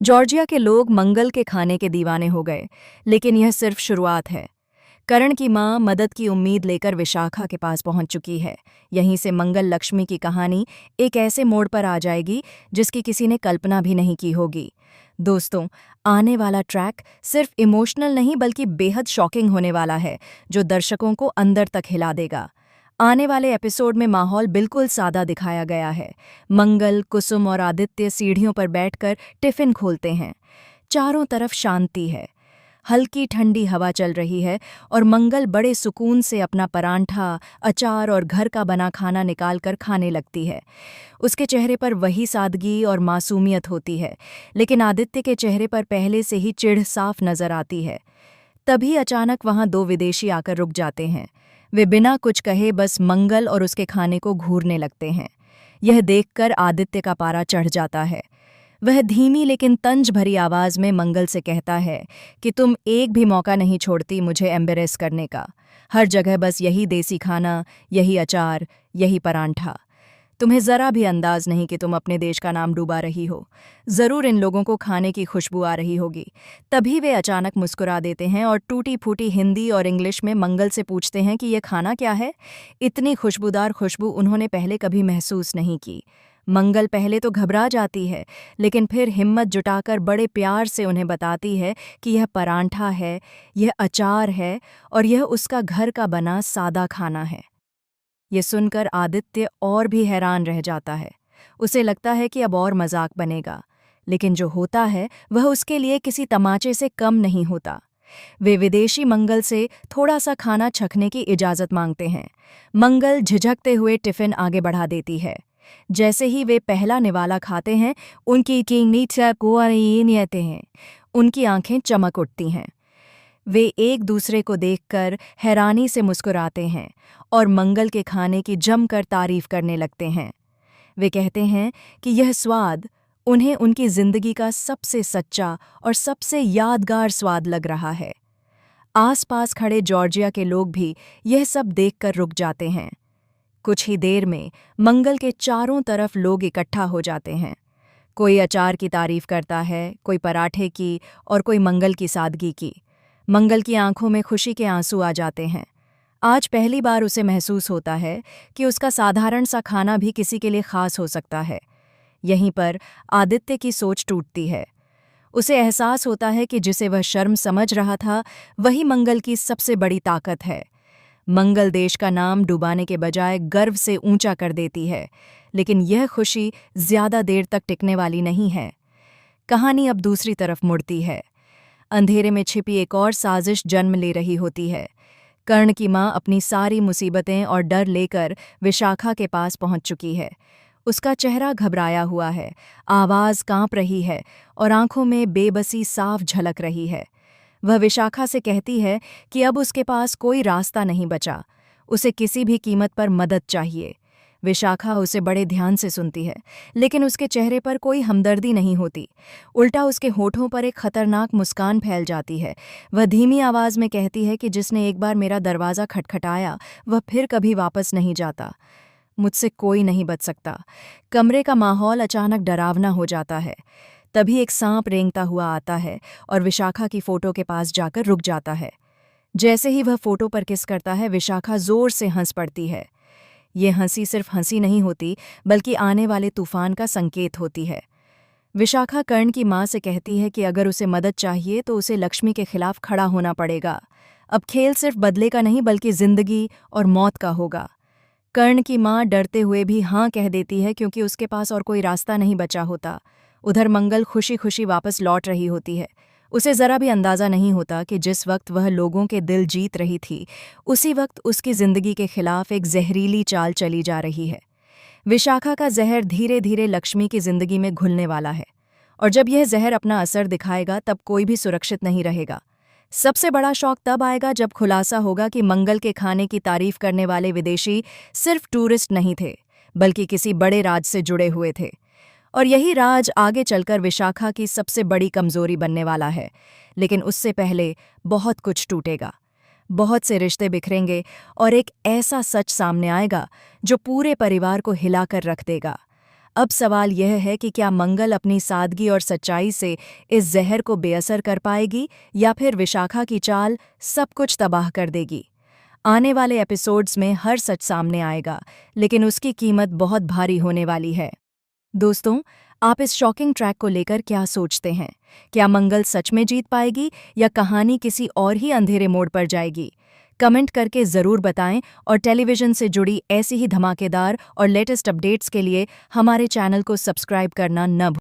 Georgia के लोग मंगल के खाने के दीवाने हो गए, लेकिन यह सिर्फ शुरुआत है। करण की माँ मदद की उम्मीद लेकर विशाखा के पास पहुंच चुकी है। यहीं से मंगल लक्ष्मी की कहानी एक ऐसे मोड़ पर आ जाएगी जिसकी किसी ने कल्पना भी नहीं की होगी। दोस्तों, आने वाला ट्रैक सिर्फ इमोशनल नहीं बल्कि बेहद शॉकिंग होने वाला है, जो दर्शकों को अंदर तक हिला देगा। आने वाले एपिसोड में माहौल बिल्कुल सादा दिखाया गया है। मंगल, कुसुम और आदित्य सीढ़ियों पर बैठकर टिफिन खोलते हैं। चारों तरफ शांति है। हल्की ठंडी हवा चल रही है और मंगल बड़े सुकून से अपना परांठा, अचार और घर का बना खाना निकालकर खाने लगती है। उसके चेहरे पर वही सादगी और मासूमियत होती है, लेकिन आदित्य के चेहरे पर पहले से ही चिढ़ साफ नजर आती है। तभी अचानक वहां दो विदेशी आकर रुक जाते हैं। वे बिना कुछ कहे बस मंगल और उसके खाने को घूरने लगते हैं। यह देखकर आदित्य का पारा चढ़ जाता है। वह धीमी लेकिन तंज भरी आवाज में मंगल से कहता है कि तुम एक भी मौका नहीं छोड़ती मुझे एम्बेरेस करने का। हर जगह बस यही देसी खाना, यही अचार, यही परांठा। तुम्हें जरा भी अंदाज नहीं कि तुम अपने देश का नाम डुबा रही हो। जरूर इन लोगों को खाने की खुशबू आ रही होगी। तभी वे अचानक मुस्कुरा देते हैं और टूटी फूटी हिंदी और इंग्लिश में मंगल से पूछते हैं कि यह खाना क्या है। इतनी खुशबूदार खुशबू उन्होंने पहले कभी महसूस नहीं की। मंगल पहले तो घबरा जाती है, लेकिन फिर हिम्मत जुटाकर बड़े प्यार से उन्हें बताती है कि यह परांठा है, यह अचार है और यह उसका घर का बना सादा खाना है। ये सुनकर आदित्य और भी हैरान रह जाता है। उसे लगता है कि अब और मजाक बनेगा, लेकिन जो होता है वह उसके लिए किसी तमाचे से कम नहीं होता। वे विदेशी मंगल से थोड़ा सा खाना चखने की इजाजत मांगते हैं। मंगल झिझकते हुए टिफिन आगे बढ़ा देती है। जैसे ही वे पहला निवाला खाते हैं, उनकी कहते हैं, उनकी आंखें चमक उठती हैं। वे एक दूसरे को देखकर हैरानी से मुस्कुराते हैं और मंगल के खाने की जमकर तारीफ करने लगते हैं। वे कहते हैं कि यह स्वाद उन्हें उनकी जिंदगी का सबसे सच्चा और सबसे यादगार स्वाद लग रहा है। आसपास खड़े जॉर्जिया के लोग भी यह सब देखकर रुक जाते हैं। कुछ ही देर में मंगल के चारों तरफ लोग इकट्ठा हो जाते हैं। कोई अचार की तारीफ करता है, कोई पराठे की और कोई मंगल की सादगी की। मंगल की आंखों में खुशी के आंसू आ जाते हैं। आज पहली बार उसे महसूस होता है कि उसका साधारण सा खाना भी किसी के लिए खास हो सकता है। यहीं पर आदित्य की सोच टूटती है। उसे एहसास होता है कि जिसे वह शर्म समझ रहा था, वही मंगल की सबसे बड़ी ताकत है। मंगल देश का नाम डुबाने के बजाय गर्व से ऊंचा कर देती है, लेकिन यह खुशी ज्यादा देर तक टिकने वाली नहीं है। कहानी अब दूसरी तरफ मुड़ती है। अंधेरे में छिपी एक और साजिश जन्म ले रही होती है। कर्ण की माँ अपनी सारी मुसीबतें और डर लेकर विशाखा के पास पहुंच चुकी है। उसका चेहरा घबराया हुआ है, आवाज़ कांप रही है और आंखों में बेबसी साफ झलक रही है। वह विशाखा से कहती है कि अब उसके पास कोई रास्ता नहीं बचा, उसे किसी भी कीमत पर मदद चाहिए। विशाखा उसे बड़े ध्यान से सुनती है, लेकिन उसके चेहरे पर कोई हमदर्दी नहीं होती। उल्टा उसके होठों पर एक खतरनाक मुस्कान फैल जाती है। वह धीमी आवाज़ में कहती है कि जिसने एक बार मेरा दरवाज़ा खटखटाया, वह फिर कभी वापस नहीं जाता। मुझसे कोई नहीं बच सकता। कमरे का माहौल अचानक डरावना हो जाता है। तभी एक सांप रेंगता हुआ आता है और विशाखा की फोटो के पास जाकर रुक जाता है। जैसे ही वह फोटो पर किस करता है, विशाखा जोर से हंस पड़ती है। ये हंसी सिर्फ हंसी नहीं होती, बल्कि आने वाले तूफान का संकेत होती है। विशाखा कर्ण की माँ से कहती है कि अगर उसे मदद चाहिए तो उसे लक्ष्मी के खिलाफ खड़ा होना पड़ेगा। अब खेल सिर्फ बदले का नहीं बल्कि जिंदगी और मौत का होगा। कर्ण की माँ डरते हुए भी हाँ कह देती है, क्योंकि उसके पास और कोई रास्ता नहीं बचा होता। उधर मंगल खुशी खुशी वापस लौट रही होती है। उसे जरा भी अंदाजा नहीं होता कि जिस वक्त वह लोगों के दिल जीत रही थी, उसी वक्त उसकी जिंदगी के खिलाफ एक जहरीली चाल चली जा रही है। विशाखा का जहर धीरे धीरे लक्ष्मी की जिंदगी में घुलने वाला है, और जब यह जहर अपना असर दिखाएगा तब कोई भी सुरक्षित नहीं रहेगा। सबसे बड़ा शौक तब आएगा जब खुलासा होगा कि मंगल के खाने की तारीफ करने वाले विदेशी सिर्फ टूरिस्ट नहीं थे, बल्कि किसी बड़े राज से जुड़े हुए थे। और यही राज आगे चलकर विशाखा की सबसे बड़ी कमजोरी बनने वाला है। लेकिन उससे पहले बहुत कुछ टूटेगा, बहुत से रिश्ते बिखरेंगे और एक ऐसा सच सामने आएगा जो पूरे परिवार को हिलाकर रख देगा। अब सवाल यह है कि क्या मंगल अपनी सादगी और सच्चाई से इस जहर को बेअसर कर पाएगी या फिर विशाखा की चाल सब कुछ तबाह कर देगी। आने वाले एपिसोड्स में हर सच सामने आएगा, लेकिन उसकी कीमत बहुत भारी होने वाली है। दोस्तों, आप इस शॉकिंग ट्रैक को लेकर क्या सोचते हैं? क्या मंगल सच में जीत पाएगी या कहानी किसी और ही अंधेरे मोड़ पर जाएगी? कमेंट करके ज़रूर बताएं और टेलीविज़न से जुड़ी ऐसी ही धमाकेदार और लेटेस्ट अपडेट्स के लिए हमारे चैनल को सब्सक्राइब करना न भूलें।